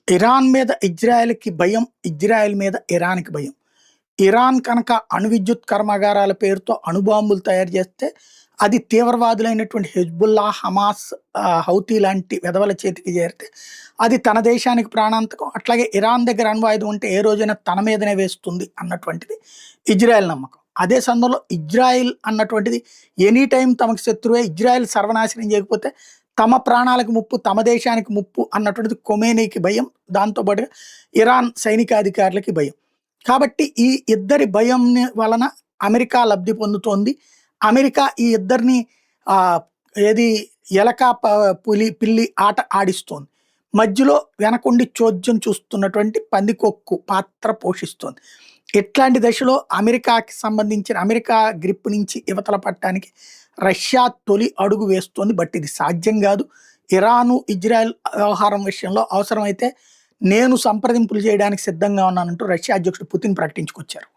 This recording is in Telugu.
ఇరాన్ మీద ఇజ్రాయెల్‌కి భయం. ఇజ్రాయెల్ మీద ఇరాన్‌కి భయం. ఇరాన్ కనుక అణు విద్యుత్ కర్మాగారాల పేరుతో అణుబాంబులు తయారు చేస్తే, అది తీవ్రవాదులైనటువంటి హెజ్బుల్లా, హమాస్, హౌతీ లాంటి వెధవల చేతికి చేరితే, అది తన దేశానికి ప్రాణాంతకం. అట్లాగే ఇరాన్ దగ్గర అణ్వాయుధం ఉంటే ఏ రోజైనా తన మీదనే వేస్తుంది అన్నటువంటిది ఇజ్రాయెల్ నమ్మకం. అదే సందర్భంలో ఇజ్రాయిల్ అన్నటువంటిది ఎనీ టైమ్ తమకు శత్రువే. ఇజ్రాయెల్ సర్వనాశనం చేయకపోతే తమ ప్రాణాలకు ముప్పు, తమ దేశానికి ముప్పు అన్నటువంటిది ఖొమేనీకి భయం. దాంతో పాటుగా ఇరాన్ సైనికాధికారులకి భయం. కాబట్టి ఈ ఇద్దరి భయం వలన అమెరికా లబ్ధి పొందుతోంది. అమెరికా ఈ ఇద్దరిని ఆహ్, ఏది ఎలక, పిల్లి ఆట ఆడిస్తోంది. మధ్యలో వెనకుండి చోద్యం చూస్తున్నటువంటి పందికొక్కు పాత్ర పోషిస్తోంది. ఇట్లాంటి దశలో అమెరికాకి సంబంధించిన అమెరికా గ్రిప్ నుంచి ఇవతల పడటానికి రష్యా తొలి అడుగు వేస్తోంది. బట్ ఇది సాధ్యం కాదు. ఇరాను, ఇజ్రాయెల్ వ్యవహారం విషయంలో అవసరమైతే నేను సంప్రదింపులు చేయడానికి సిద్ధంగా ఉన్నానంటూ రష్యా అధ్యక్షుడు పుతిన్ ప్రకటించుకొచ్చారు.